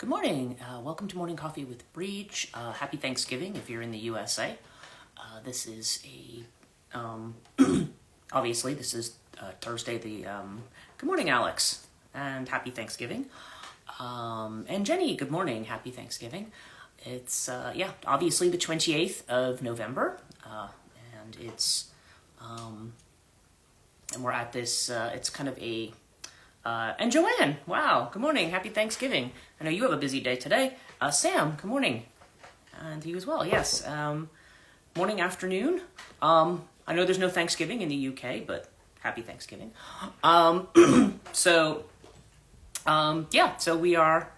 Good morning. Welcome to Morning Coffee with Brigid. Happy Thanksgiving if you're in the USA. This is obviously, this is Thursday. Good morning, Alex, and happy Thanksgiving. And Jenny, good morning. Happy Thanksgiving. It's, obviously the 28th of November, and it's, and we're at this, it's kind of a, and Joanne, wow, good morning, happy Thanksgiving. I know you have a busy day today. Sam, good morning. And you as well, yes. Morning, afternoon. I know there's no Thanksgiving in the UK, but happy Thanksgiving. So we are,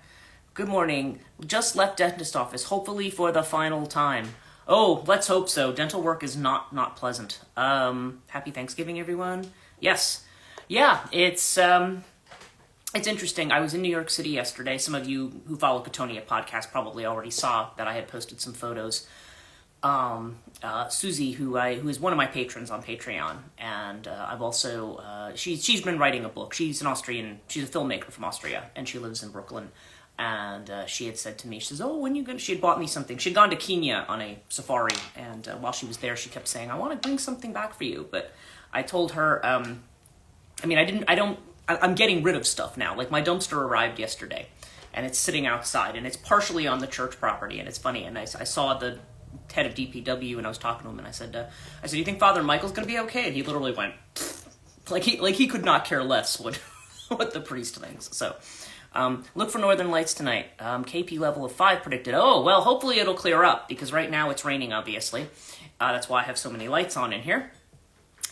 good morning. Just left dentist office, hopefully for the final time. Oh, let's hope so. Dental work is not pleasant. Happy Thanksgiving, everyone. Yes. Yeah, it's interesting. I was in New York City yesterday. Some of you who follow Katonia podcast probably already saw that I had posted some photos. Susie, who is one of my patrons on Patreon, and I've also she's been writing a book. She's an Austrian. She's a filmmaker from Austria, and she lives in Brooklyn. And she had said to me, she says, "Oh, when you gonna?" She had bought me something. She'd gone to Kenya on a safari, and while she was there, she kept saying, "I want to bring something back for you." But I told her, I'm getting rid of stuff now. Like, my dumpster arrived yesterday, and it's sitting outside, and it's partially on the church property, and it's funny. And I saw the head of DPW, and I was talking to him, and I said, "You think Father Michael's going to be okay?" And he literally went, like he could not care less what the priest thinks. So, look for northern lights tonight. KP level of 5 predicted. Oh, well, hopefully it'll clear up, because right now it's raining, obviously. That's why I have so many lights on in here.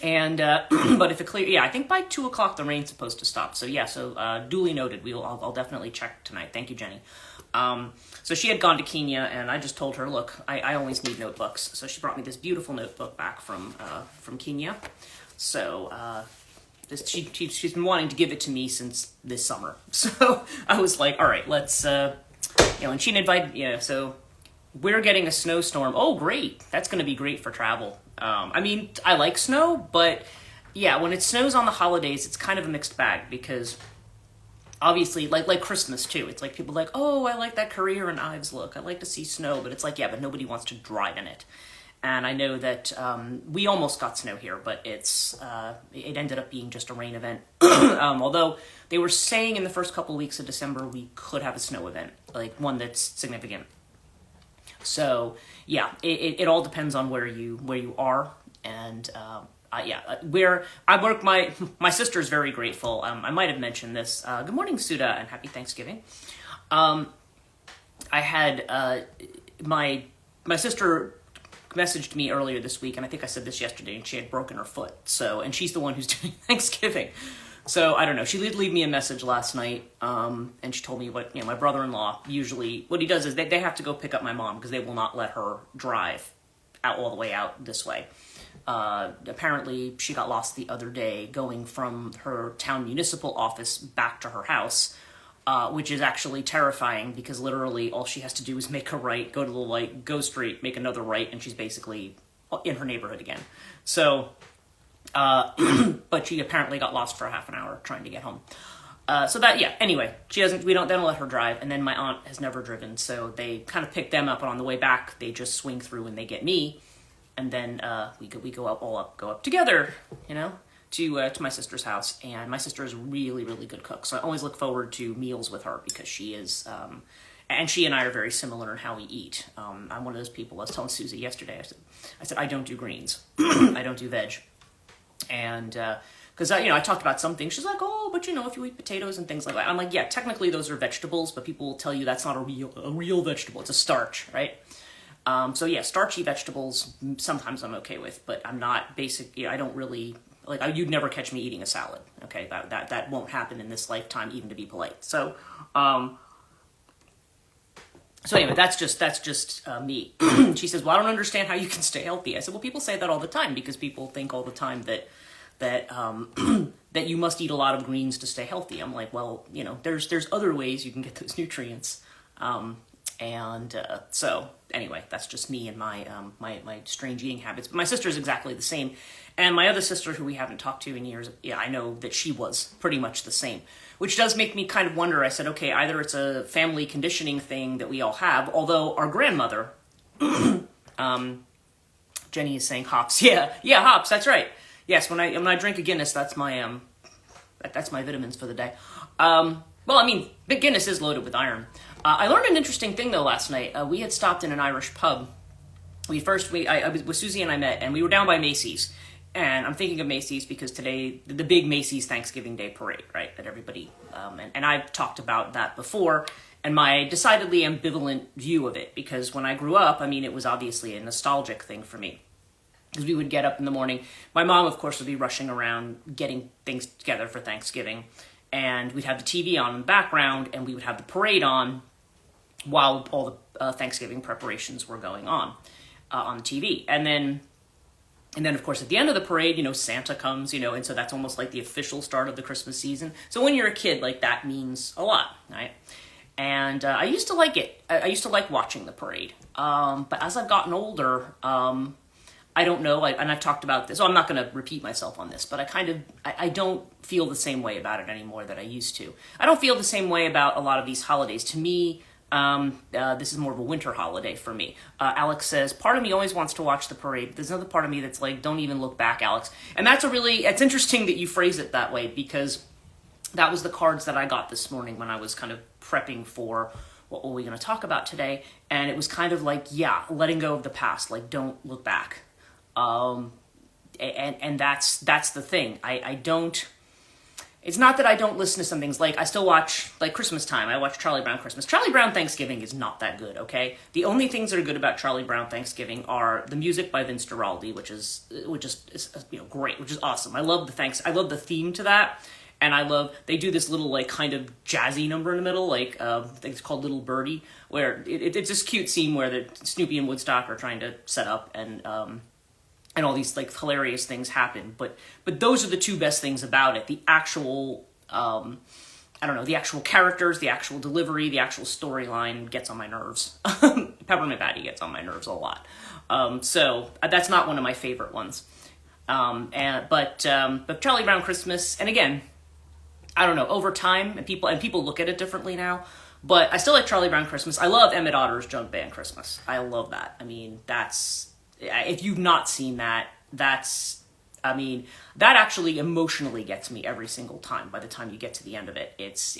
And, but if it clear, I think by 2 o'clock the rain's supposed to stop. So duly noted. I'll definitely check tonight. Thank you, Jenny. So she had gone to Kenya, and I just told her, look, I always need notebooks. So she brought me this beautiful notebook back from Kenya. So, she's been wanting to give it to me since this summer. So I was like, all right, let's, and she invited, so we're getting a snowstorm. Oh, great. That's going to be great for travel. I like snow, but yeah, when it snows on the holidays, it's kind of a mixed bag, because obviously, like Christmas too, it's like people are like, oh, I like that Korea and Ives look. I like to see snow, but it's like, yeah, but nobody wants to drive in it. And I know that we almost got snow here, but it ended up being just a rain event. Although they were saying in the first couple of weeks of December we could have a snow event, like one that's significant. So yeah, it all depends on where you are, and where I work. My sister is very grateful. I might have mentioned this. Good morning, Suda, and happy Thanksgiving. I had my sister messaged me earlier this week, and I think I said this yesterday, and she had broken her foot. So, and she's the one who's doing Thanksgiving. So, I don't know. She did leave me a message last night, and she told me what, my brother-in-law, usually, what he does is they have to go pick up my mom, because they will not let her drive all the way out this way. Apparently, she got lost the other day going from her town municipal office back to her house, which is actually terrifying, because literally all she has to do is make a right, go to the light, go straight, make another right, and she's basically in her neighborhood again. So, but she apparently got lost for a half an hour trying to get home. Anyway, they don't let her drive, and then my aunt has never driven, so they kind of pick them up, and on the way back, they just swing through and they get me, and then, we go up together, to my sister's house. And my sister is a really, really good cook, so I always look forward to meals with her, because she is, and she and I are very similar in how we eat. I'm one of those people. I was telling Susie yesterday, I said I don't do greens. I don't do veg. And, because, I talked about some things. She's like, oh, but if you eat potatoes and things like that. I'm like, yeah, technically those are vegetables, but people will tell you that's not a real vegetable. It's a starch, right? So yeah, starchy vegetables, sometimes I'm okay with, but I'm not I don't really, you'd never catch me eating a salad, okay? That won't happen in this lifetime, even to be polite. So anyway, that's just me. She says, well, I don't understand how you can stay healthy. I said, well, people say that all the time, because people think all the time that that you must eat a lot of greens to stay healthy. I'm like, well, there's other ways you can get those nutrients. And so anyway, that's just me and my my strange eating habits. But my sister is exactly the same. And my other sister, who we haven't talked to in years, yeah, I know that she was pretty much the same. Which does make me kind of wonder. I said, okay, either it's a family conditioning thing that we all have, although our grandmother, Jenny is saying hops. Yeah, hops, that's right. Yes, when I drink a Guinness, that's my vitamins for the day. Well, I mean, Big Guinness is loaded with iron. I learned an interesting thing, though, last night. We had stopped in an Irish pub. I was with Susie and I met, and we were down by Macy's. And I'm thinking of Macy's because today, the big Macy's Thanksgiving Day parade, right, that everybody, and I've talked about that before, and my decidedly ambivalent view of it, because when I grew up, I mean, it was obviously a nostalgic thing for me. Because we would get up in the morning. My mom, of course, would be rushing around getting things together for Thanksgiving. And we'd have the TV on in the background, and we would have the parade on while all the Thanksgiving preparations were going on the TV. And then, of course, at the end of the parade, Santa comes, and so that's almost like the official start of the Christmas season. So when you're a kid, like, that means a lot, right? And I used to like it. I used to like watching the parade. But as I've gotten older, I don't know, and I've talked about this, so I'm not going to repeat myself on this, but I don't feel the same way about it anymore that I used to. I don't feel the same way about a lot of these holidays. To me, this is more of a winter holiday for me. Alex says, part of me always wants to watch the parade, but there's another part of me that's like, don't even look back, Alex. And it's interesting that you phrase it that way, because that was the cards that I got this morning when I was kind of prepping for what were we going to talk about today, and it was kind of like, yeah, letting go of the past, like, don't look back. And that's the thing. I don't, it's not that I don't listen to some things, like I still watch, like Christmas time, I watch Charlie Brown Christmas. Charlie Brown Thanksgiving is not that good, okay? The only things that are good about Charlie Brown Thanksgiving are the music by Vince Guaraldi, which is great, which is awesome. I love the theme to that. And they do this little, like, kind of jazzy number in the middle, like, I think it's called Little Birdie, where it's this cute scene where Snoopy and Woodstock are trying to set up, and all these, like, hilarious things happen. But those are the two best things about it. The actual, the actual characters, the actual delivery, the actual storyline gets on my nerves. Peppermint Patty gets on my nerves a lot. So that's not one of my favorite ones. But Charlie Brown Christmas, and again, I don't know, over time, and people look at it differently now, but I still like Charlie Brown Christmas. I love Emmett Otter's Junk Band Christmas. I love that. I mean, if you've not seen that, that actually emotionally gets me every single time. By the time you get to the end of it, it's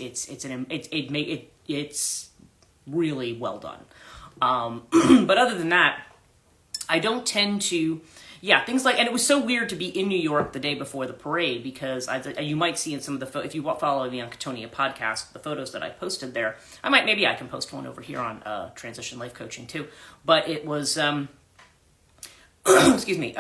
really well done. But other than that, I don't tend to, things like, and it was so weird to be in New York the day before the parade, because you might see in some of the, if you follow me on Katonia podcast, the photos that I posted there, maybe I can post one over here on Transition Life Coaching too, but it was, excuse me,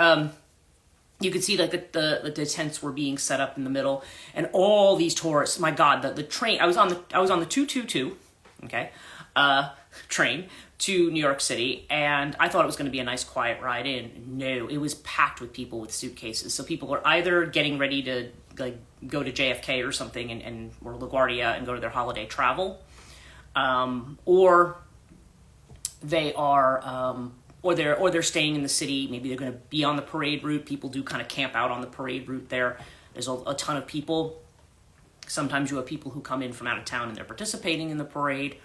you could see like the tents were being set up in the middle, and all these tourists, my God, the train, I was on the 222, okay, train to New York City, and I thought it was going to be a nice quiet ride in. No, it was packed with people with suitcases. So people were either getting ready to like go to JFK or something or LaGuardia and go to their holiday travel, or they are or they're staying in the city. Maybe they're going to be on the parade route. People do kind of camp out on the parade route there. There's a ton of people. Sometimes you have people who come in from out of town and they're participating in the parade.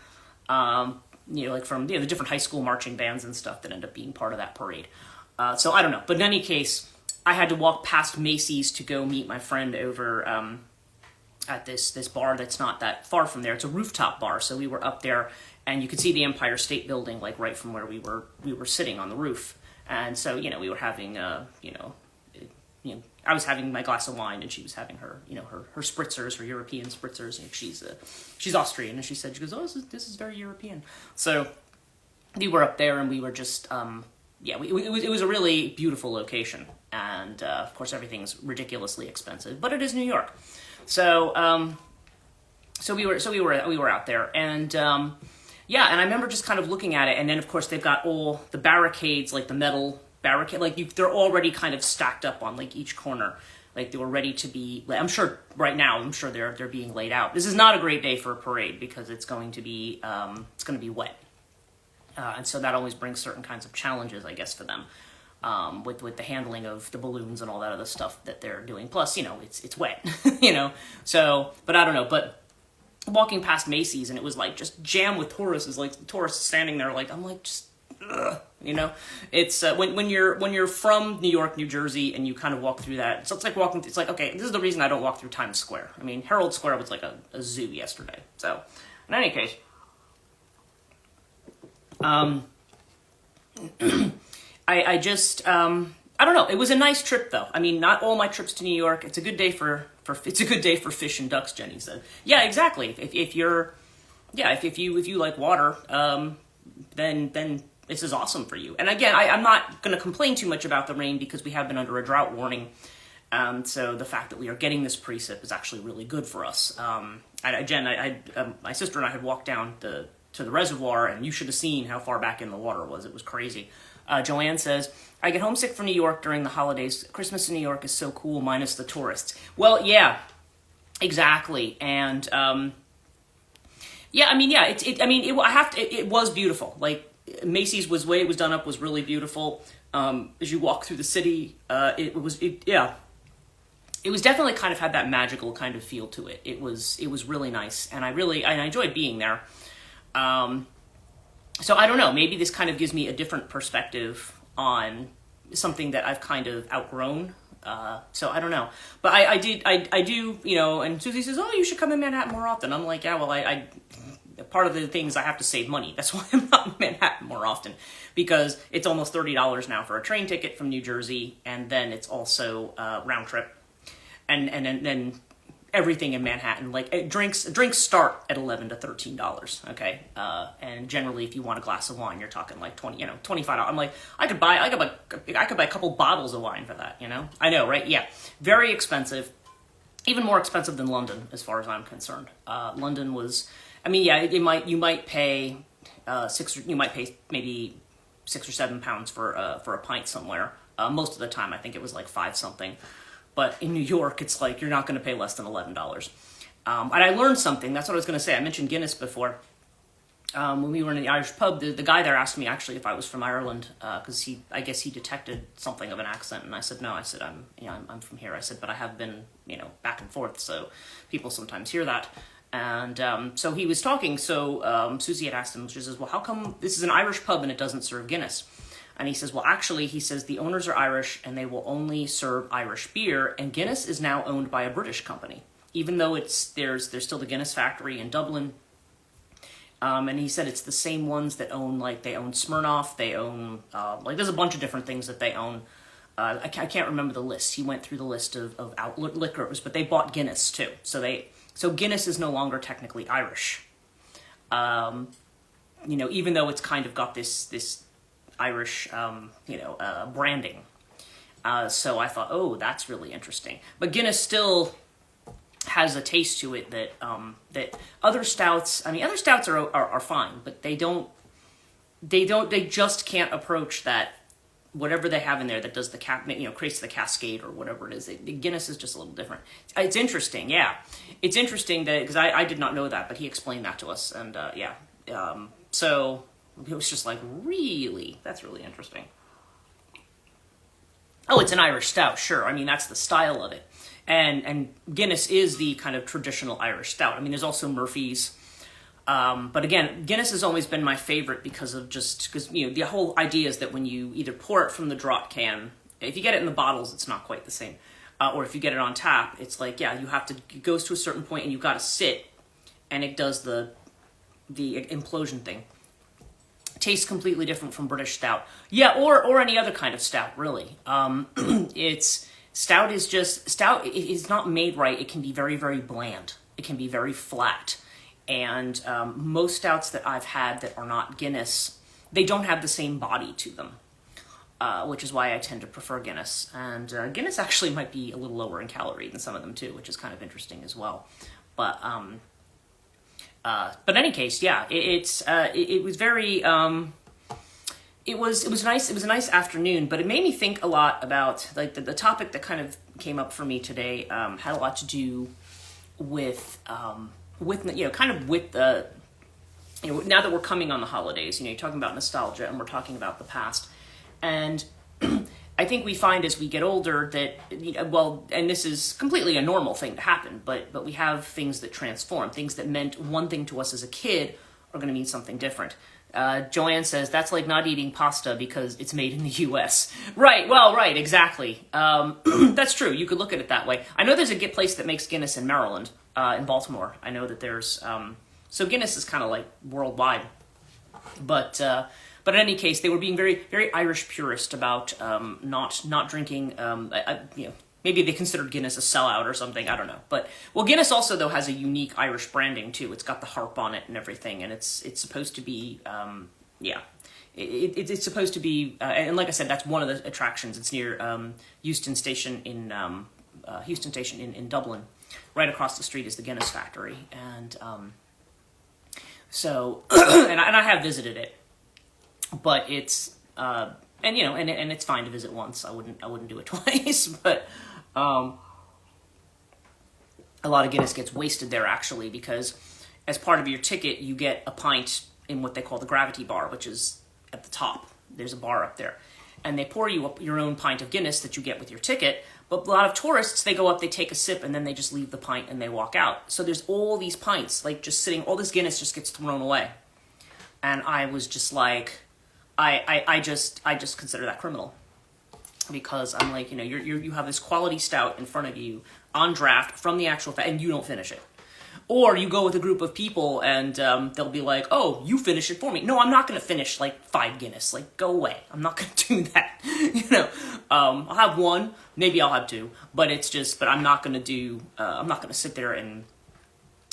Like from the different high school marching bands and stuff that end up being part of that parade. So I don't know. But in any case, I had to walk past Macy's to go meet my friend over at this bar that's not that far from there. It's a rooftop bar. So we were up there, and you could see the Empire State Building like right from where we were sitting on the roof. And so, we were having, I was having my glass of wine, and she was having her, her spritzers, her European spritzers. And she's Austrian, and she goes, oh, this is very European. So we were up there, and we were just, it was a really beautiful location, and of course everything's ridiculously expensive, but it is New York. So we were out there, and and I remember just kind of looking at it, and then of course they've got all the barricades, like the metal barricade, like they're already kind of stacked up on like each corner, like they were ready to be. I'm sure right now, they're being laid out. This is not a great day for a parade because it's going to be wet, And so that always brings certain kinds of challenges, I guess, for them. With the handling of the balloons and all that other stuff that they're doing. Plus, it's wet, So, but I don't know. But walking past Macy's, and it was like just jammed with tourists. Like tourists standing there, like I'm like just, ugh, It's when you're from New York, New Jersey, and you kind of walk through that. So it's like walking. It's like, okay, this is the reason I don't walk through Times Square. I mean, Herald Square was like a zoo yesterday. So, in any case, I just, I don't know. It was a nice trip, though. I mean, not all my trips to New York. It's a good day for fish and ducks. Jenny said, "Yeah, exactly. If you like water, then this is awesome for you." And again, I'm not going to complain too much about the rain because we have been under a drought warning. So the fact that we are getting this precip is actually really good for us. My sister and I had walked down to the reservoir, and you should have seen how far back in the water it was. It was crazy. Joanne says, I get homesick from New York during the holidays. Christmas in New York is so cool, minus the tourists. Well, yeah, exactly. And, it was beautiful. Like, Macy's way it was done up was really beautiful. As you walk through the city, it was definitely kind of had that magical kind of feel to it. It was really nice, and I enjoyed being there. So I don't know, maybe this kind of gives me a different perspective on something that I've kind of outgrown. So I don't know, but I do, and Susie says, oh, you should come in Manhattan more often. I'm like, yeah, well, I part of the things I have to save money. That's why I'm not in Manhattan more often, because it's almost $30 now for a train ticket from New Jersey. And then it's also round trip. And then everything in Manhattan, like drinks start at $11 to $13. Okay. And generally if you want a glass of wine, you're talking like $25. I'm like, I could buy a couple bottles of wine for that, I know, right? Yeah. Very expensive, even more expensive than London, as far as I'm concerned. London was, you might pay maybe £6 or £7 for a pint somewhere. Most of the time, I think it was like 5 something. But in New York, it's like you're not going to pay less than $11. And I learned something. That's what I was going to say. I mentioned Guinness before. When we were in the Irish pub, the guy there asked me actually if I was from Ireland, because I guess he detected something of an accent, and I said no. I said I'm from here. I said, but I have been back and forth, so people sometimes hear that. And so he was talking. So Susie had asked him. She says, well, how come this is an Irish pub and it doesn't serve Guinness? And he says, well, actually, the owners are Irish and they will only serve Irish beer. And Guinness is now owned by a British company, even though there's still the Guinness factory in Dublin. And he said it's the same ones that they own Smirnoff. They own, there's a bunch of different things that they own. I can't remember the list. He went through the list of outlet liquors, but they bought Guinness too. So Guinness is no longer technically Irish. Even though it's kind of got this Irish, branding. So I thought, oh, that's really interesting. But Guinness still has a taste to it that other stouts. Other stouts are fine, but they just can't approach that. Whatever they have in there that does creates the cascade or whatever it is. Guinness is just a little different. It's interesting, yeah. It's interesting that because I did not know that, but he explained that to us, and so. It was just like, really? That's really interesting. Oh, it's an Irish stout, sure. That's the style of it. And Guinness is the kind of traditional Irish stout. There's also Murphy's. But again, Guinness has always been my favorite because the whole idea is that when you either pour it from the draught can, if you get it in the bottles, it's not quite the same. Or if you get it on tap, it's like, yeah, it goes to a certain point and you've got to sit, and it does the implosion thing. Tastes completely different from British stout. Yeah, or any other kind of stout, really. Stout is not made right. It can be very, very bland. It can be very flat. And most stouts that I've had that are not Guinness, they don't have the same body to them, which is why I tend to prefer Guinness. And Guinness actually might be a little lower in calorie than some of them too, which is kind of interesting as well. But in any case, yeah, it was very, it was nice. It was a nice afternoon, but it made me think a lot about like the topic that kind of came up for me today, had a lot to do with the now that we're coming on the holidays, you're talking about nostalgia and we're talking about the past. And I think we find as we get older that, and this is completely a normal thing to happen, but we have things that transform. Things that meant one thing to us as a kid are going to mean something different. Joanne says, that's like not eating pasta because it's made in the U.S. Right, well, right, exactly. That's true. You could look at it that way. I know there's a place that makes Guinness in Maryland, in Baltimore. I know that there's... so Guinness is kind of like worldwide. But in any case, they were being very, very Irish purist about not drinking... maybe they considered Guinness a sellout or something. I don't know. But Guinness also though has a unique Irish branding too. It's got the harp on it and everything, and it's supposed to be it's supposed to be. And like I said, that's one of the attractions. It's near Euston Station in Dublin. Right across the street is the Guinness factory, and so and I have visited it, but it's. And it's fine to visit once. I wouldn't do it twice, but a lot of Guinness gets wasted there actually, because as part of your ticket you get a pint in what they call the gravity bar, which is at the top. There's a bar up there, and they pour you up your own pint of Guinness that you get with your ticket. But a lot of tourists, they go up, they take a sip, and then they just leave the pint and they walk out. So there's all these pints like just sitting. All this Guinness just gets thrown away, and I was just like. I just consider that criminal, because I'm like, you have this quality stout in front of you on draft from the actual and you don't finish it, or you go with a group of people and they'll be like, oh, you finish it for me. No, I'm not going to finish like 5 Guinness. Like, go away. I'm not going to do that. I'll have 1, maybe I'll have 2, but I'm not going to do. I'm not going to sit there and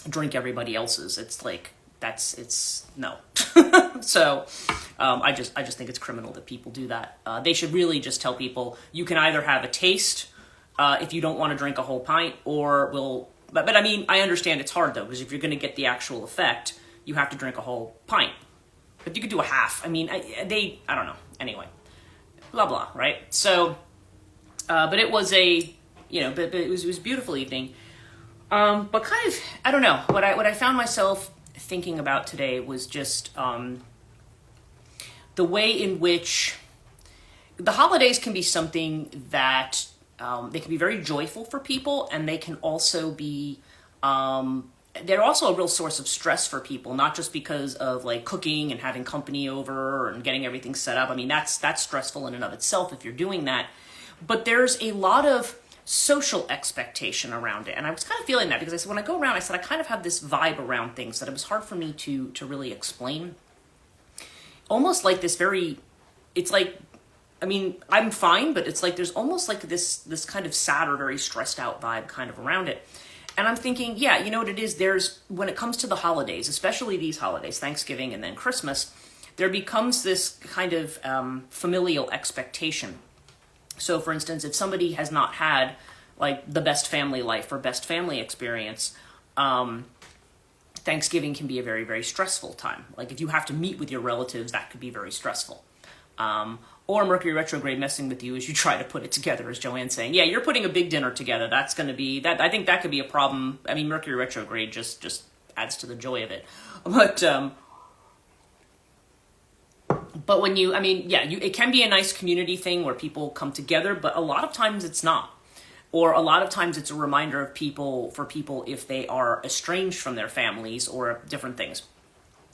drink everybody else's. It's like. It's no. So I just think it's criminal that people do that. They should really just tell people you can either have a taste if you don't want to drink a whole pint, or but I mean, I understand it's hard though, because if you're going to get the actual effect, you have to drink a whole pint. But you could do a half. I mean, I don't know. Anyway, blah blah, right? So but it was but it was a beautiful evening. But kind of, I don't know, what I found myself thinking about today was just the way in which the holidays can be something that they can be very joyful for people, and they can also be they're also a real source of stress for people, not just because of like cooking and having company over and getting everything set up. I mean, that's stressful in and of itself if you're doing that, but there's a lot of social expectation around it. And I was kind of feeling that, because I said, when I go around, I said, I kind of have this vibe around things that it was hard for me to really explain. Almost like this it's like, I mean, I'm fine, but it's like, there's almost like this kind of sad or very stressed out vibe kind of around it. And I'm thinking, yeah, you know what it is? When it comes to the holidays, especially these holidays, Thanksgiving and then Christmas, there becomes this kind of familial expectation. So, for instance, if somebody has not had, like, the best family life or best family experience, Thanksgiving can be a very, very stressful time. Like, if you have to meet with your relatives, that could be very stressful. Or Mercury retrograde messing with you as you try to put it together, as Joanne's saying. Yeah, you're putting a big dinner together. That's going to be... I think that could be a problem. I mean, Mercury retrograde just adds to the joy of it. But when it can be a nice community thing where people come together, but a lot of times it's not. Or a lot of times it's a reminder of people if they are estranged from their families or different things.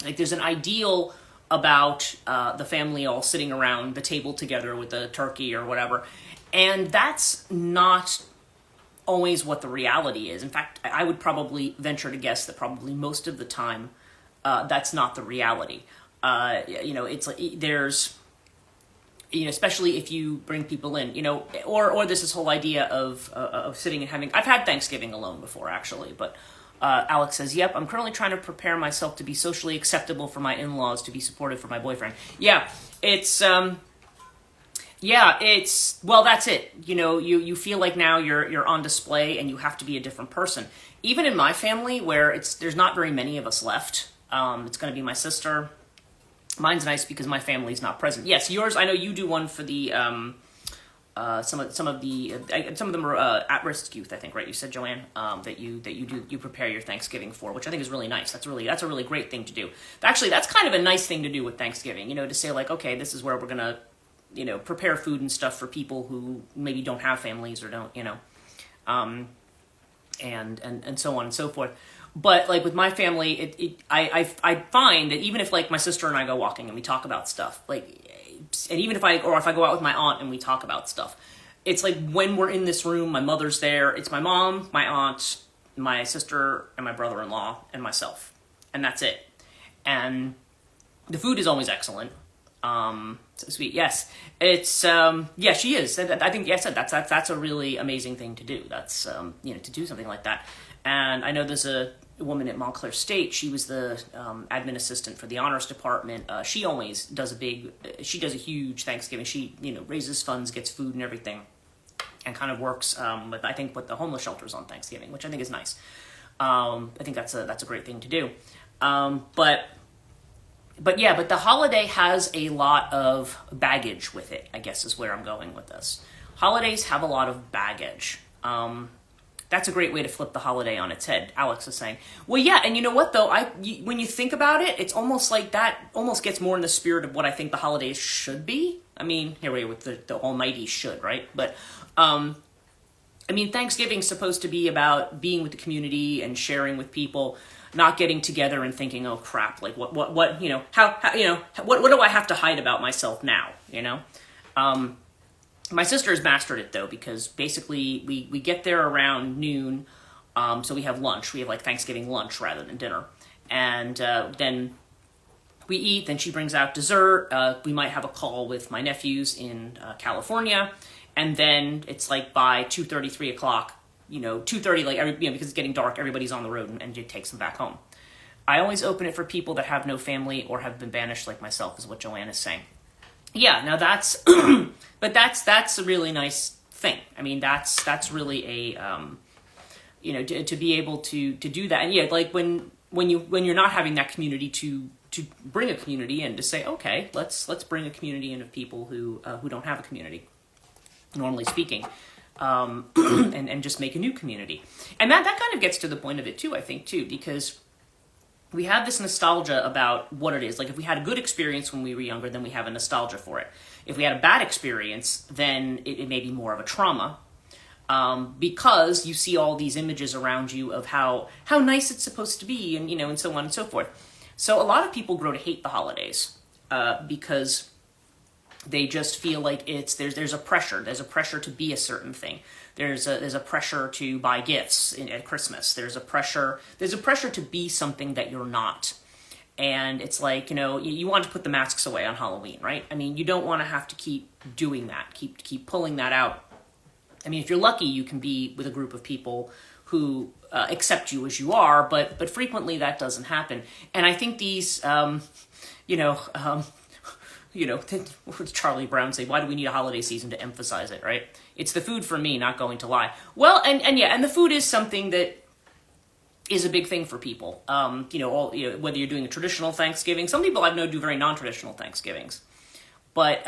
Like, there's an ideal about the family all sitting around the table together with a turkey or whatever, and that's not always what the reality is. In fact, I would probably venture to guess that probably most of the time that's not the reality. It's like there's, especially if you bring people in, or there's this whole idea of sitting and having. I've had Thanksgiving alone before, actually, but Alex says, "Yep, I'm currently trying to prepare myself to be socially acceptable for my in-laws, to be supportive for my boyfriend." Yeah, it's well, that's it. You feel like now you're on display and you have to be a different person. Even in my family, where there's not very many of us left. It's going to be my sister. Mine's nice because my family's not present. Yes, yours, I know you do one for the some of them are at-risk youth, I think, right? You said, Joanne, that you prepare your Thanksgiving for, which I think is really nice. That's a really great thing to do. Actually, that's kind of a nice thing to do with Thanksgiving, to say like, okay, this is where we're gonna, prepare food and stuff for people who maybe don't have families or don't, and so on and so forth. But like with my family, I find that even if like my sister and I go walking and we talk about stuff, like, and even if I go out with my aunt and we talk about stuff, it's like when we're in this room, my mother's there, it's my mom, my aunt, my sister, and my brother-in-law, and myself. And that's it. And the food is always excellent. So sweet. Yes. It's, yeah, she is. I think, yeah, I said that's a really amazing thing to do. That's, to do something like that. And I know there's a woman at Montclair State. She was the admin assistant for the honors department. She always does she does a huge Thanksgiving. She, raises funds, gets food and everything, and kind of works with the homeless shelters on Thanksgiving, which I think is nice. I think that's a great thing to do. But the holiday has a lot of baggage with it, I guess is where I'm going with this. Holidays have a lot of baggage. That's a great way to flip the holiday on its head, Alex is saying. Well, yeah, and you know what, though? When you think about it, it's almost like that almost gets more in the spirit of what I think the holidays should be. I mean, here we are with the almighty should, right? But, Thanksgiving's supposed to be about being with the community and sharing with people, not getting together and thinking, oh, crap, like, what do I have to hide about myself now, My sister's mastered it, though, because basically we get there around noon, so we have lunch. We have, like, Thanksgiving lunch rather than dinner. And then we eat, then she brings out dessert. We might have a call with my nephews in California, and then it's, like, by 2:30, 3 o'clock, 2:30, like, because it's getting dark, everybody's on the road, and it takes them back home. I always open it for people that have no family or have been banished like myself, is what Joanne is saying. Yeah, now that's, but that's a really nice thing. I mean, that's really a, to be able to do that. And yeah, like when you're not having that community to bring a community in, to say, okay, let's bring a community in of people who don't have a community, normally speaking, and just make a new community. And that kind of gets to the point of it too, I think too, because we have this nostalgia about what it is. Like, if we had a good experience when we were younger, then we have a nostalgia for it. If we had a bad experience, then it may be more of a trauma, because you see all these images around you of how nice it's supposed to be, and and so on and so forth. So a lot of people grow to hate the holidays because they just feel like there's a pressure. There's a pressure to be a certain thing. There's a pressure to buy gifts at Christmas. There's a pressure to be something that you're not. And it's like, you want to put the masks away on Halloween, right? I mean, you don't want to have to keep doing that, keep pulling that out. I mean, if you're lucky, you can be with a group of people who accept you as you are, but frequently that doesn't happen. And I think these, what does Charlie Brown say? Why do we need a holiday season to emphasize it, right? It's the food for me, not going to lie. Well, and the food is something that is a big thing for people. Whether you're doing a traditional Thanksgiving, some people I know do very non-traditional Thanksgivings, but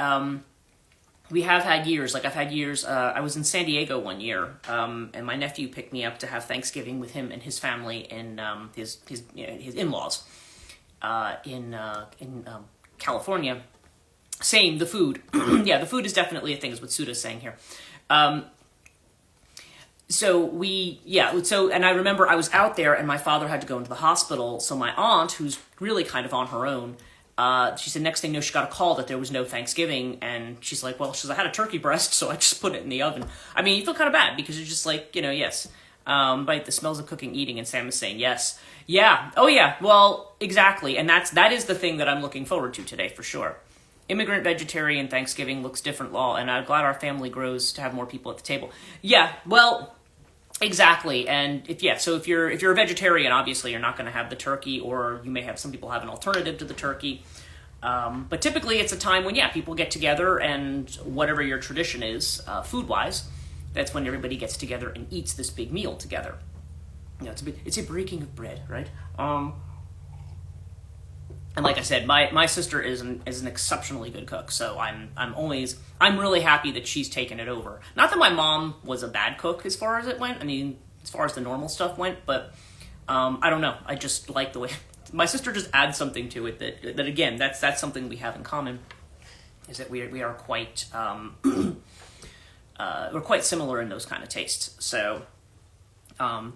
we have had years. Like I've had years. I was in San Diego one year, and my nephew picked me up to have Thanksgiving with him and his family and his in-laws in California. Same, the food. Yeah, the food is definitely a thing, is what Suda's saying here. And I remember I was out there and my father had to go into the hospital. So my aunt, who's really kind of on her own, she said next thing you know, she got a call that there was no Thanksgiving. And she's like, I had a turkey breast, so I just put it in the oven. I mean, you feel kind of bad because you're just like, yes. But the smells of cooking, eating, and Sam is saying yes. Yeah. Oh yeah. Well, exactly. And that is the thing that I'm looking forward to today for sure. Immigrant vegetarian Thanksgiving looks different, law, and I'm glad our family grows to have more people at the table. Yeah, well, exactly. And if you're a vegetarian, obviously you're not going to have the turkey, or you may have some people have an alternative to the turkey. But typically it's a time when people get together, and whatever your tradition is, food-wise, that's when everybody gets together and eats this big meal together. It's a breaking of bread, right? And like I said, my sister is an exceptionally good cook, so I'm really happy that she's taken it over. Not that my mom was a bad cook as far as it went. I mean, as far as the normal stuff went, but I don't know. I just like the way my sister just adds something to it that again, that's something we have in common, is that we are quite we're quite similar in those kind of tastes. So, Suda,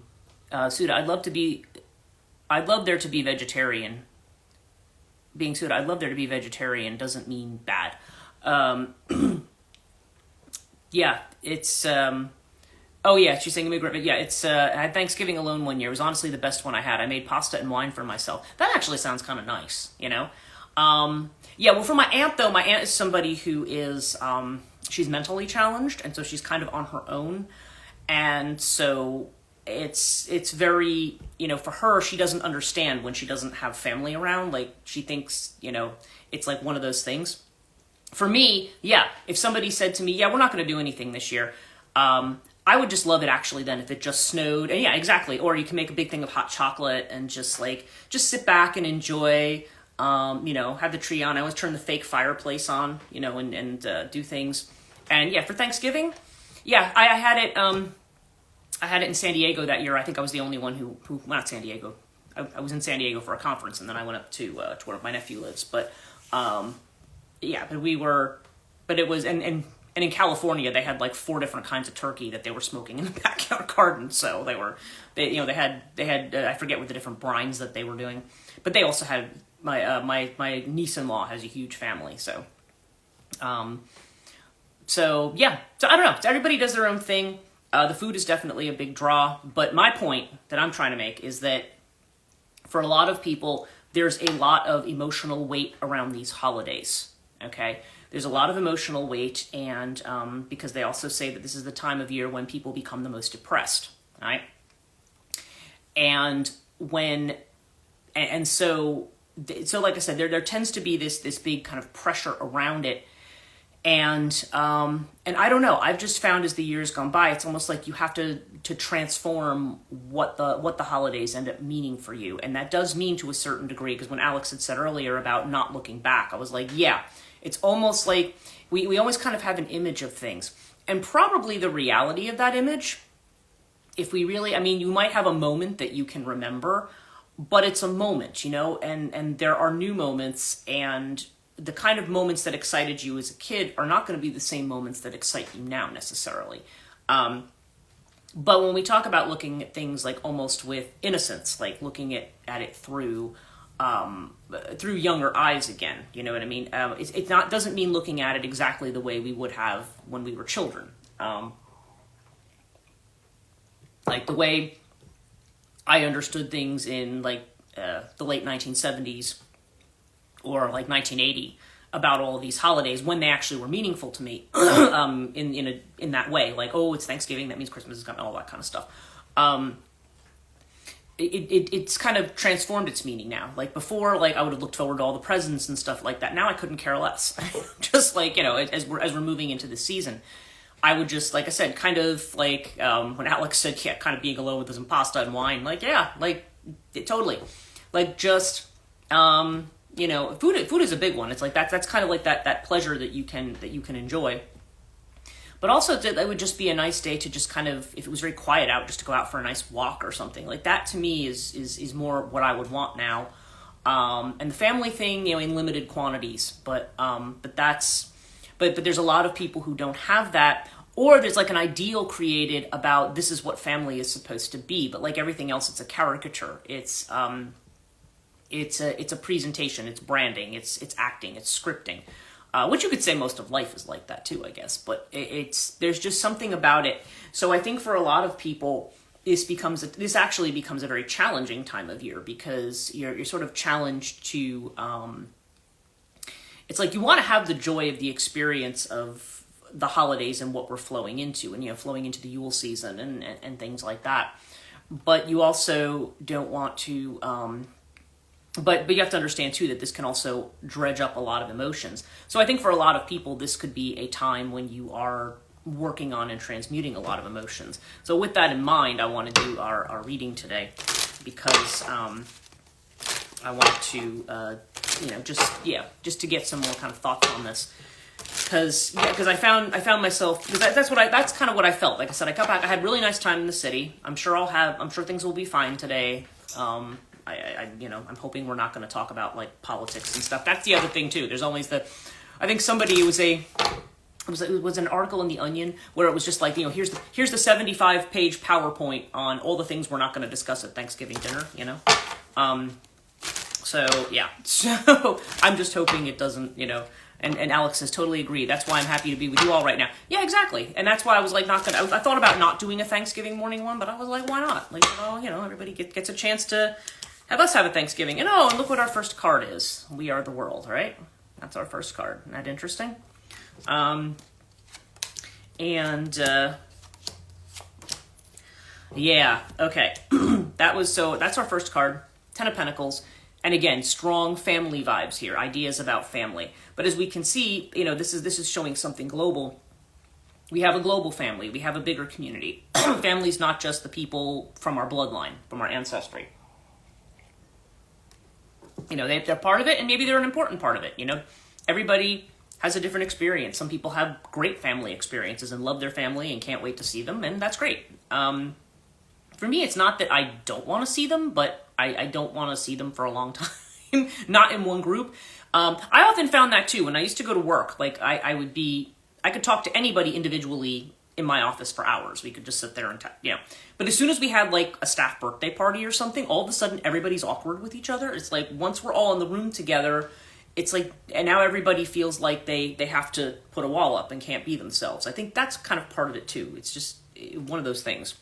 I'd love there to be vegetarian. Being Suda, I'd love there to be vegetarian doesn't mean bad. Yeah, it's. Oh yeah, she's saying immigrant. Yeah, it's. I had Thanksgiving alone one year. It was honestly the best one I had. I made pasta and wine for myself. That actually sounds kind of nice, you know. Yeah, well, for my aunt though, my aunt is somebody who is. She's mentally challenged, and so she's kind of on her own, and so it's very, you know, for her, she doesn't understand when she doesn't have family around. Like, she thinks, you know, it's like one of those things. For me, yeah, if somebody said to me, yeah, we're not going to do anything this year, I would just love it actually then if it just snowed. And yeah, exactly. Or you can make a big thing of hot chocolate and just sit back and enjoy, you know, have the tree on. I always turn the fake fireplace on, you know, and do things. And yeah, for Thanksgiving, yeah, I had it, I had it in San Diego that year. I think I was the only one who well, not San Diego. I was in San Diego for a conference, and then I went up to where my nephew lives. But yeah, but it was, and in California they had like 4 different kinds of turkey that they were smoking in the backyard garden. So they had I forget what the different brines that they were doing, but they also had my niece-in-law has a huge family. So yeah, so I don't know. Everybody does their own thing. The food is definitely a big draw, but my point that I'm trying to make is that for a lot of people, there's a lot of emotional weight around these holidays, okay? There's a lot of emotional weight, and because they also say that this is the time of year when people become the most depressed, right? And so like I said, there tends to be this big kind of pressure around it. And I don't know, I've just found as the years gone by, it's almost like you have to transform what the holidays end up meaning for you. And that does mean to a certain degree, because when Alex had said earlier about not looking back, I was like, yeah, it's almost like we always kind of have an image of things. And probably the reality of that image, if we really, I mean, you might have a moment that you can remember, but it's a moment, you know, and there are new moments, and the kind of moments that excited you as a kid are not going to be the same moments that excite you now necessarily. But when we talk about looking at things like almost with innocence, like looking at it through younger eyes again, you know what I mean? It doesn't mean looking at it exactly the way we would have when we were children. Like the way I understood things in like the late 1970s or like 1980 about all of these holidays when they actually were meaningful to me in that way. Like, oh, it's Thanksgiving, that means Christmas is coming, all that kind of stuff. It's kind of transformed its meaning now. Like before, like I would have looked forward to all the presents and stuff like that. Now I couldn't care less. Just like, you know, as we're moving into the season, I would just, like I said, kind of like when Alex said, yeah, kind of being alone with some pasta and wine. Like, yeah, like totally, like just you know, food is a big one. It's like that's kind of like that pleasure that you can enjoy. But also, it would just be a nice day to just kind of, if it was very quiet out, just to go out for a nice walk or something. Like that to me is more what I would want now. And the family thing, you know, in limited quantities. But there's a lot of people who don't have that, or there's like an ideal created about this is what family is supposed to be. But like everything else, it's a caricature. It's a presentation. It's branding. It's acting. It's scripting. Which you could say most of life is like that too, I guess. But there's just something about it. So I think for a lot of people, this actually becomes a very challenging time of year, because you're sort of challenged to. It's like you want to have the joy of the experience of the holidays and what we're flowing into, and flowing into the Yule season and things like that. But you also don't want to. But you have to understand, too, that this can also dredge up a lot of emotions. So I think for a lot of people, this could be a time when you are working on and transmuting a lot of emotions. So with that in mind, I want to do our reading today, because I want to just to get some more kind of thoughts on this. Because I found myself, because that's kind of what I felt. Like I said, I got back, I had a really nice time in the city. I'm sure things will be fine today. I'm hoping we're not going to talk about like politics and stuff. That's the other thing too. There's always I think somebody, it was an article in The Onion where it was just like, here's the 75-page PowerPoint on all the things we're not going to discuss at Thanksgiving dinner, So I'm just hoping it doesn't, and Alex has totally agreed. That's why I'm happy to be with you all right now. Yeah, exactly. And that's why I was like, I thought about not doing a Thanksgiving morning one, but I was like, why not? Like, everybody gets a chance to have us have a Thanksgiving. And look what our first card is. We are the world, right? That's our first card. Isn't that interesting? Okay. That's our first card, 10 of Pentacles. And again, strong family vibes here, ideas about family. But as we can see, this is showing something global. We have a global family. We have a bigger community. Family's not just the people from our bloodline, from our ancestry. They're part of it, and maybe they're an important part of it. Everybody has a different experience. Some people have great family experiences and love their family and can't wait to see them, and that's great. For me, it's not that I don't want to see them, but I don't want to see them for a long time, not in one group. I often found that too. When I used to go to work, like I could talk to anybody individually in my office for hours. We could just sit there and But as soon as we had like a staff birthday party or something, all of a sudden everybody's awkward with each other. It's like once we're all in the room together, it's like, and now everybody feels like they have to put a wall up and can't be themselves. I think that's kind of part of it too. It's just one of those things.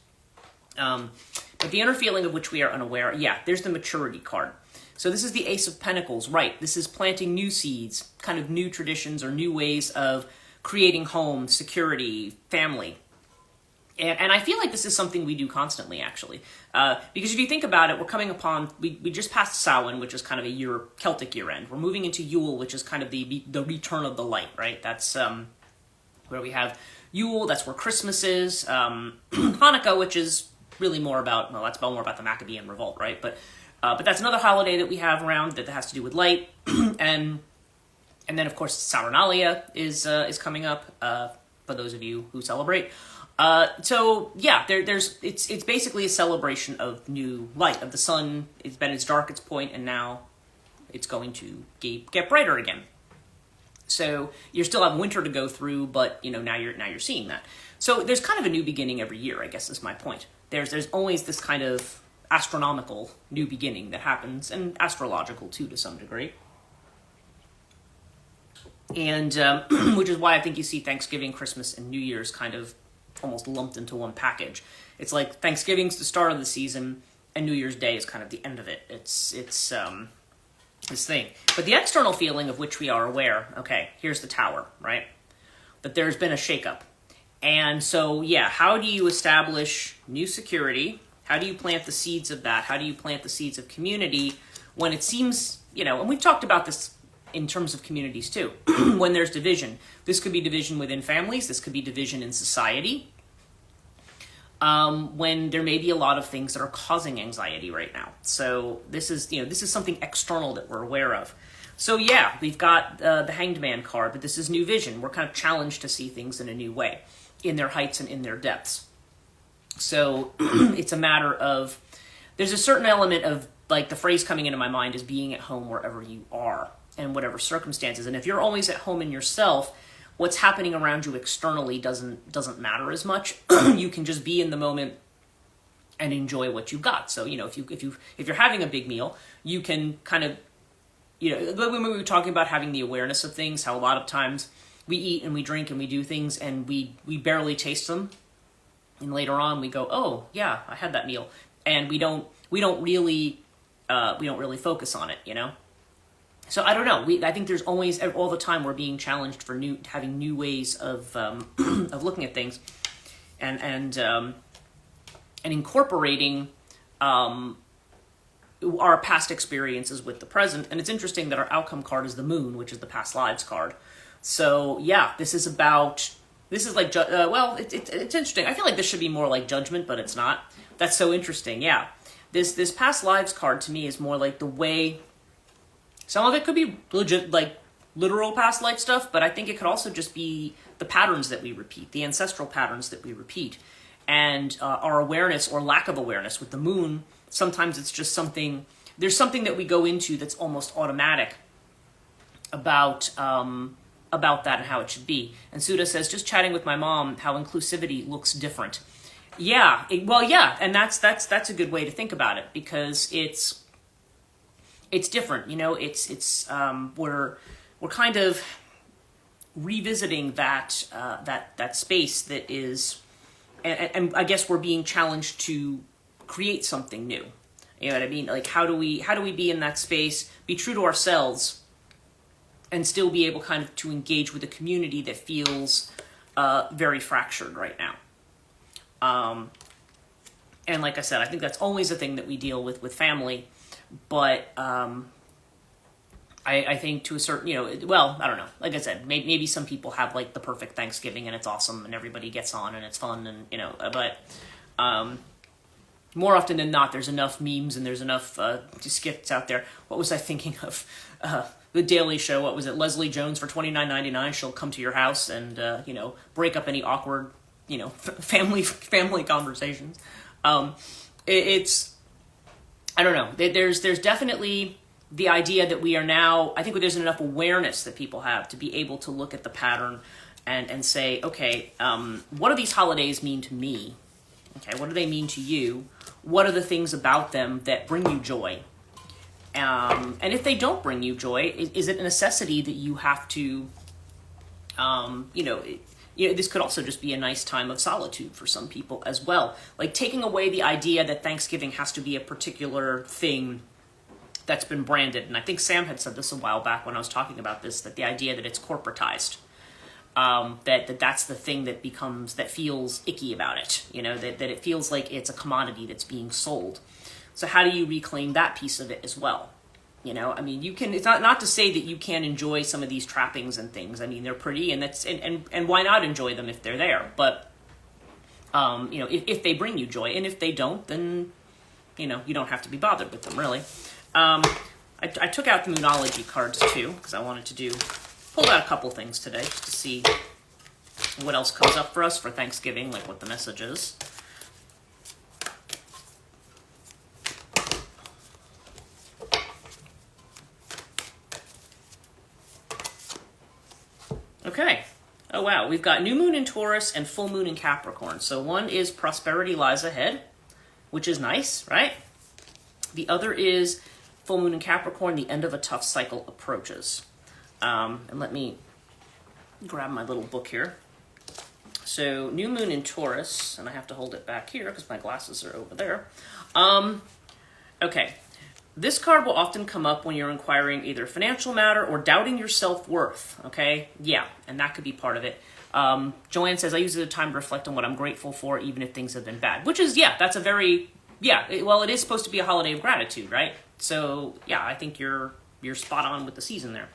But the inner feeling of which we are unaware, there's the maturity card. So this is the Ace of Pentacles, right? This is planting new seeds, kind of new traditions or new ways of creating home, security, family. And I feel like this is something we do constantly, actually. Because if you think about it, we're coming upon, we just passed Samhain, which is kind of a Celtic year end. We're moving into Yule, which is kind of the return of the light, right? That's where we have Yule, that's where Christmas is. Hanukkah, which is really more about, that's more about the Maccabean revolt, right? But that's another holiday that we have around that has to do with light. and then, of course, Saturnalia is coming up, for those of you who celebrate. It's basically a celebration of new light, of the sun. It's been its darkest point, and now it's going to get brighter again. So you still have winter to go through, but now you're seeing that. So there's kind of a new beginning every year, I guess is my point. There's always this kind of astronomical new beginning that happens, and astrological too to some degree. And which is why I think you see Thanksgiving, Christmas, and New Year's kind of almost lumped into one package. It's like Thanksgiving's the start of the season, and New Year's Day is kind of the end of it. It's this thing. But the external feeling of which we are aware, okay, here's the Tower, right? That there's been a shakeup. And so, how do you establish new security? How do you plant the seeds of that? How do you plant the seeds of community when it seems, and we've talked about this in terms of communities too, when there's division. This could be division within families, this could be division in society, when there may be a lot of things that are causing anxiety right now. So this is something external that we're aware of. So we've got the Hanged Man card, but this is new vision. We're kind of challenged to see things in a new way, in their heights and in their depths. So it's a matter of, there's a certain element of, like, the phrase coming into my mind is being at home wherever you are and whatever circumstances. And if you're always at home in yourself, what's happening around you externally doesn't matter as much. You can just be in the moment and enjoy what you've got. So, if you're having a big meal, you can kind of, when we were talking about having the awareness of things, how a lot of times we eat and we drink and we do things and we barely taste them. And later on we go, oh yeah, I had that meal. And we don't really focus on it, So I don't know. I think there's always, all the time, we're being challenged for having new ways of of looking at things, and incorporating our past experiences with the present. And it's interesting that our outcome card is the Moon, which is the past lives card. So this is like it's interesting. I feel like this should be more like Judgment, but it's not. That's so interesting. This past lives card to me is more like the way Some of it could be legit, like literal past life stuff, but I think it could also just be the patterns that we repeat, the ancestral patterns that we repeat, and our awareness or lack of awareness with the moon. Sometimes it's just something, there's something that we go into that's almost automatic about that and how it should be. And Suda says, just chatting with my mom, how inclusivity looks different. Yeah, and that's a good way to think about it, because it's different. You know, it's we're kind of revisiting that space that is, and I guess we're being challenged to create something new. You know what I mean? Like, how do we be in that space, be true to ourselves, and still be able kind of to engage with a community that feels very fractured right now. And like I said, I think that's always a thing that we deal with family, but I think to a certain, well, I don't know. Like I said, maybe some people have like the perfect Thanksgiving and it's awesome and everybody gets on and it's fun and, but more often than not, there's enough memes and there's enough skits out there. What was I thinking of? The Daily Show. What was it? Leslie Jones for $29.99. She'll come to your house and, break up any awkward, family conversations. It's, I don't know. There's definitely the idea that we are now, I think there's enough awareness that people have to be able to look at the pattern and say, okay, what do these holidays mean to me? Okay, what do they mean to you? What are the things about them that bring you joy? And if they don't bring you joy, is it a necessity that you have to, this could also just be a nice time of solitude for some people as well. Like taking away the idea that Thanksgiving has to be a particular thing that's been branded. And I think Sam had said this a while back when I was talking about this, that the idea that it's corporatized, that's the thing that feels icky about it, that it feels like it's a commodity that's being sold. So how do you reclaim that piece of it as well? You can, it's not to say that you can't enjoy some of these trappings and things. I mean, they're pretty and and why not enjoy them if they're there? But, if they bring you joy, and if they don't, then, you don't have to be bothered with them, really. I took out the Moonology cards too, because I wanted to pull out a couple things today just to see what else comes up for us for Thanksgiving, like what the message is. Okay. Oh, wow. We've got new moon in Taurus and full moon in Capricorn. So one is prosperity lies ahead, which is nice, right? The other is full moon in Capricorn, the end of a tough cycle approaches. And let me grab my little book here. So new moon in Taurus, and I have to hold it back here because my glasses are over there. Okay. This card will often come up when you're inquiring either a financial matter or doubting your self-worth, okay? Yeah, and that could be part of it. Joanne says, I use it as a time to reflect on what I'm grateful for, even if things have been bad. Which is, that's a very, it is supposed to be a holiday of gratitude, right? So, I think you're spot on with the season there.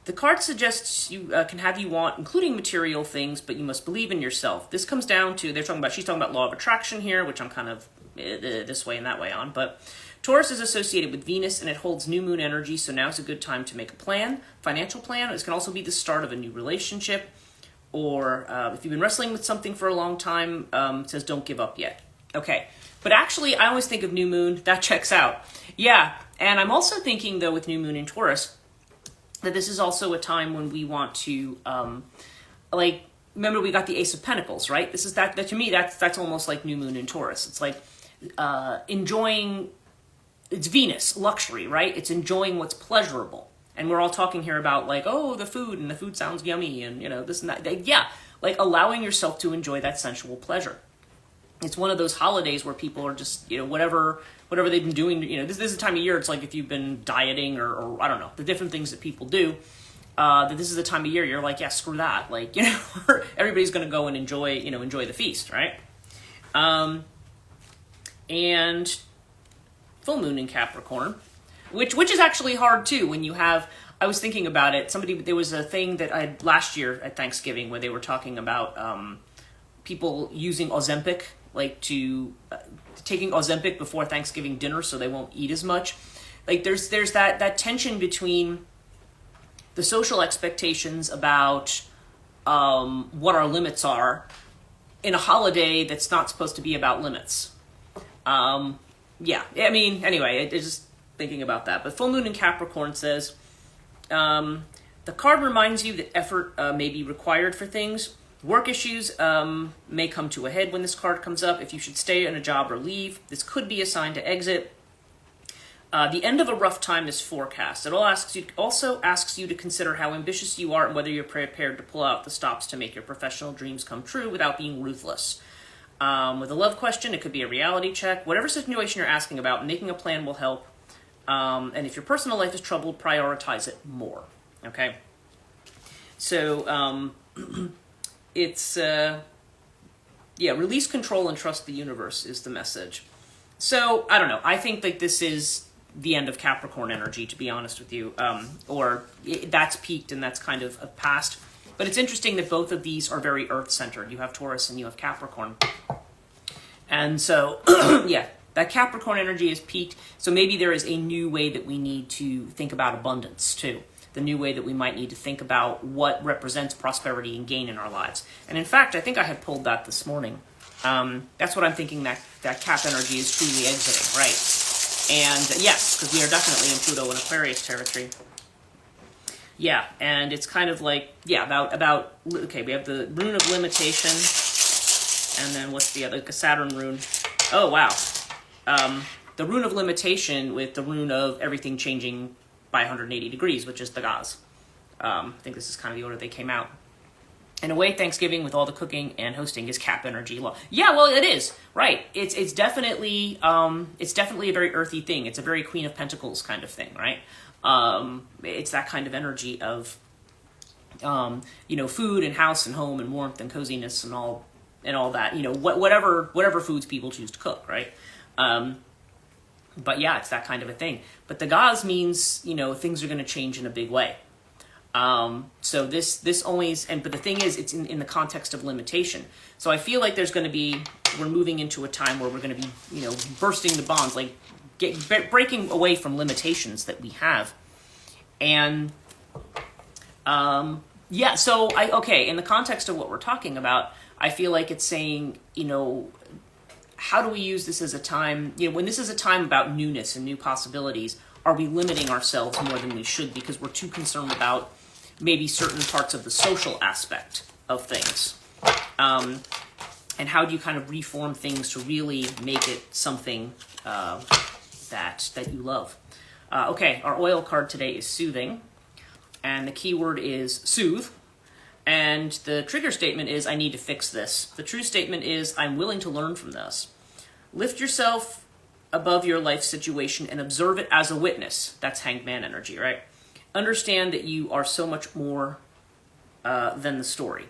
The card suggests you can have you want, including material things, but you must believe in yourself. This comes down to, she's talking about law of attraction here, which I'm kind of this way and that way on, but Taurus is associated with Venus and it holds new moon energy, so now is a good time to make a plan, financial plan. This can also be the start of a new relationship, or if you've been wrestling with something for a long time, it says don't give up yet. Okay, but actually I always think of new moon, that checks out. Yeah, and I'm also thinking though with new moon in Taurus, that this is also a time when we want to, remember we got the Ace of Pentacles, right? This is that to me, that's almost like new moon in Taurus. It's like enjoying, it's Venus, luxury, right? It's enjoying what's pleasurable. And we're all talking here about like, oh, the food, and the food sounds yummy, and this and that. Like allowing yourself to enjoy that sensual pleasure. It's one of those holidays where people are just, whatever they've been doing, this is the time of year, it's like if you've been dieting or I don't know, the different things that people do, that this is the time of year you're like, yeah, screw that. Like, everybody's going to go and enjoy the feast, right? And full moon in Capricorn, which is actually hard too when you have, I was thinking about it, there was a thing that I had last year at Thanksgiving where they were talking about people using Ozempic, like taking Ozempic before Thanksgiving dinner so they won't eat as much. like there's that tension between the social expectations about what our limits are in a holiday that's not supposed to be about limits. Yeah, I mean, anyway, it's just thinking about that. But full moon in Capricorn says, the card reminds you that effort may be required for things. Work issues may come to a head when this card comes up. If you should stay in a job or leave, this could be a sign to exit. The end of a rough time is forecast. It also asks you to consider how ambitious you are and whether you're prepared to pull out the stops to make your professional dreams come true without being ruthless. With a love question, it could be a reality check. Whatever situation you're asking about, making a plan will help. And if your personal life is troubled, prioritize it more. Okay? So, it's, release control and trust the universe is the message. So, I don't know. I think that this is the end of Capricorn energy, to be honest with you. That's peaked and that's kind of past. But it's interesting that both of these are very Earth-centered. You have Taurus and you have Capricorn. And so, that Capricorn energy is peaked. So maybe there is a new way that we need to think about abundance, too. The new way that we might need to think about what represents prosperity and gain in our lives. And in fact, I think I had pulled that this morning. That's what I'm thinking that Cap energy is truly exiting, right? And yes, because we are definitely in Pluto and Aquarius territory. Yeah, and it's kind of like, okay, we have the rune of limitation, and then what's the other, the Saturn rune. Oh, wow. The rune of limitation with the rune of everything changing by 180 degrees, which is the Gaz. I think this is kind of the order they came out. In a way, Thanksgiving with all the cooking and hosting is Cap energy. Yeah, well, it is, right. It's definitely a very earthy thing. It's a very Queen of Pentacles kind of thing, right? It's that kind of energy of, food and house and home and warmth and coziness and all that, whatever foods people choose to cook, right? But yeah, it's that kind of a thing. But the Gaz means, things are going to change in a big way. So this always, but the thing is, it's in the context of limitation. So I feel like we're moving into a time where we're going to be, bursting the bonds, like breaking away from limitations that we have. And, so in the context of what we're talking about, I feel like it's saying, how do we use this as a time, when this is a time about newness and new possibilities, are we limiting ourselves more than we should because we're too concerned about maybe certain parts of the social aspect of things? And how do you kind of reform things to really make it something that you love? Okay, our oil card today is soothing, and the key word is soothe. And the trigger statement is, I need to fix this. The true statement is, I'm willing to learn from this. Lift yourself above your life situation and observe it as a witness. That's Hanged Man energy, right? Understand that you are so much more than the story.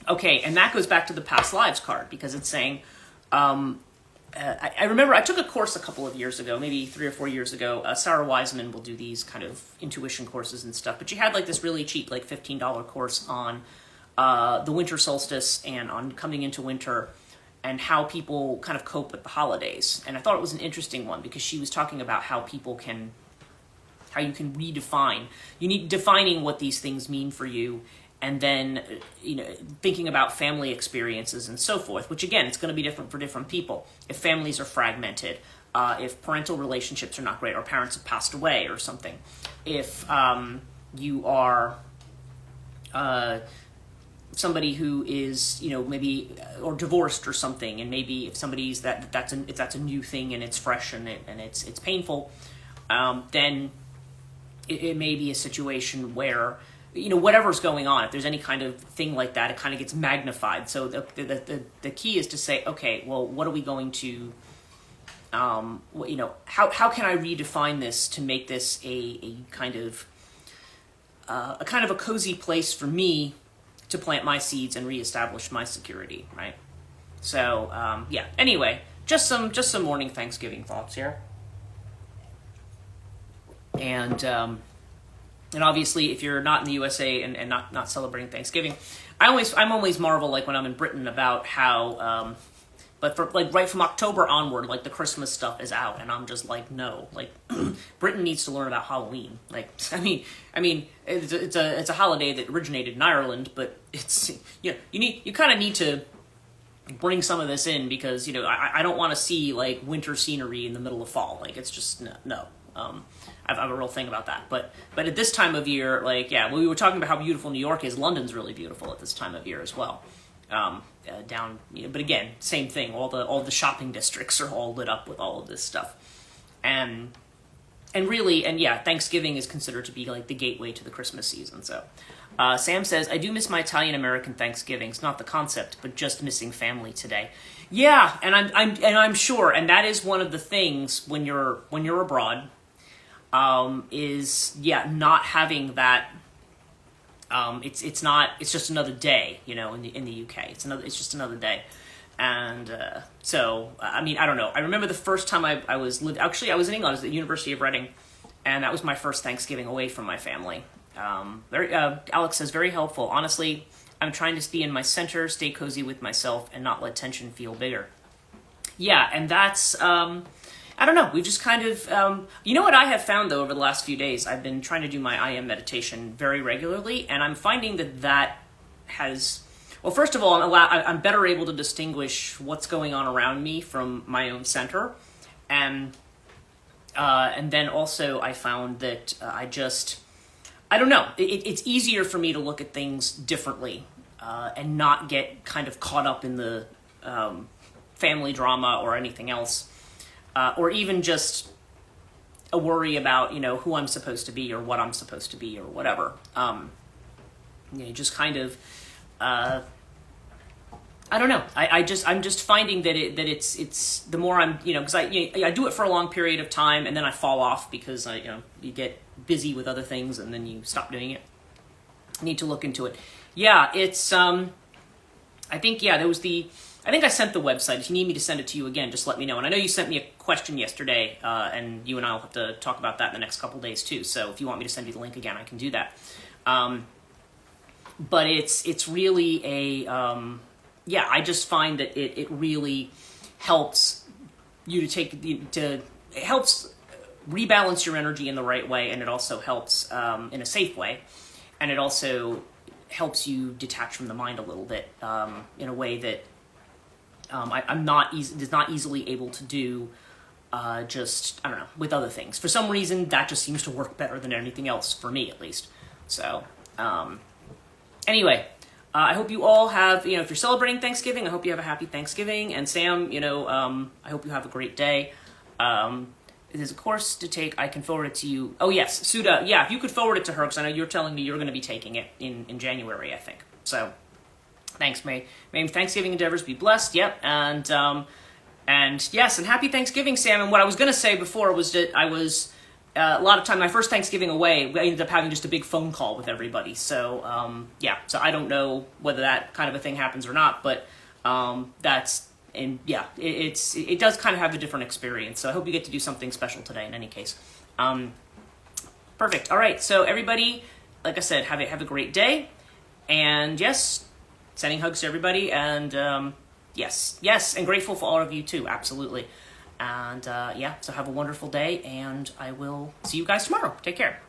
Okay, and that goes back to the past lives card, because it's saying, I remember I took a course a couple of years ago, maybe 3 or 4 years ago. Sarah Wiseman will do these kind of intuition courses and stuff, but she had like this really cheap, like $15 course on the winter solstice and on coming into winter and how people kind of cope with the holidays. And I thought it was an interesting one because she was talking about how you can redefine, defining what these things mean for you, and then, thinking about family experiences and so forth, which again, it's going to be different for different people. If families are fragmented, if parental relationships are not great, or parents have passed away or something, if you are somebody who is, maybe, or divorced or something, and maybe if somebody's that's a new thing and it's fresh and it's painful, then it may be a situation where, whatever's going on, if there's any kind of thing like that, it kind of gets magnified. So the key is to say, okay, well, what are we going to, how can I redefine this to make this a kind of a cozy place for me to plant my seeds and reestablish my security, right? So, anyway, just some morning Thanksgiving thoughts here. And obviously, if you're not in the USA and not celebrating Thanksgiving, I'm always marvel, like when I'm in Britain, about how But for like right from October onward, like the Christmas stuff is out, and I'm just like, no, like Britain needs to learn about Halloween. Like, I mean, it's a holiday that originated in Ireland, but it's you kind of need to bring some of this in because I don't want to see like winter scenery in the middle of fall. Like it's just no. I have a real thing about that. But at this time of year, like when we were talking about how beautiful New York is, London's really beautiful at this time of year as well. But again, same thing. All the shopping districts are all lit up with all of this stuff, and really, Thanksgiving is considered to be like the gateway to the Christmas season. So, Sam says, I do miss my Italian American Thanksgivings, not the concept, but just missing family today. Yeah, and I'm sure, and that is one of the things when you're abroad, is not having that. It's just another day, in the UK. It's just another day. And so, I mean, I don't know. I remember the first time I was in England. I was at the University of Reading, and that was my first Thanksgiving away from my family. Alex says, very helpful. Honestly, I'm trying to be in my center, stay cozy with myself, and not let tension feel bigger. Yeah, and that's, I don't know. We've just kind of, you know what I have found, though, over the last few days? I've been trying to do my I Am meditation very regularly, and I'm finding that has... Well, first of all, I'm better able to distinguish what's going on around me from my own center, and then also I found that I don't know, it's easier for me to look at things differently and not get kind of caught up in the family drama or anything else, or even just a worry about who I'm supposed to be or what I'm supposed to be or whatever. Just kind of. I don't know. I'm just finding that it's the more I'm because I do it for a long period of time and then I fall off because you get busy with other things and then you stop doing it. I need to look into it. Yeah, it's I think I sent the website. If you need me to send it to you again, just let me know. And I know you sent me a question yesterday, and you and I will have to talk about that in the next couple days too. So if you want me to send you the link again, I can do that. But it's really a I just find that it really helps you it helps rebalance your energy in the right way, and it also helps in a safe way, and it also helps you detach from the mind a little bit in a way that I'm not easily able to do just, I don't know, with other things. For some reason, that just seems to work better than anything else, for me at least. So, anyway, I hope you all have, if you're celebrating Thanksgiving, I hope you have a happy Thanksgiving. And Sam, I hope you have a great day. There's a course to take. I can forward it to you. Oh, yes, Suda. Yeah, if you could forward it to her, because I know you're telling me you're going to be taking it in January, I think. So, thanks, May. May Thanksgiving endeavors be blessed. Yep, and yes, and happy Thanksgiving, Sam. And what I was going to say before was that I was a lot of time my first Thanksgiving away, I ended up having just a big phone call with everybody. So so I don't know whether that kind of a thing happens or not, but it does kind of have a different experience. So I hope you get to do something special today. In any case, perfect. All right, so everybody, like I said, have a great day, and yes. Sending hugs to everybody, and yes, and grateful for all of you too, absolutely. And so have a wonderful day, and I will see you guys tomorrow. Take care.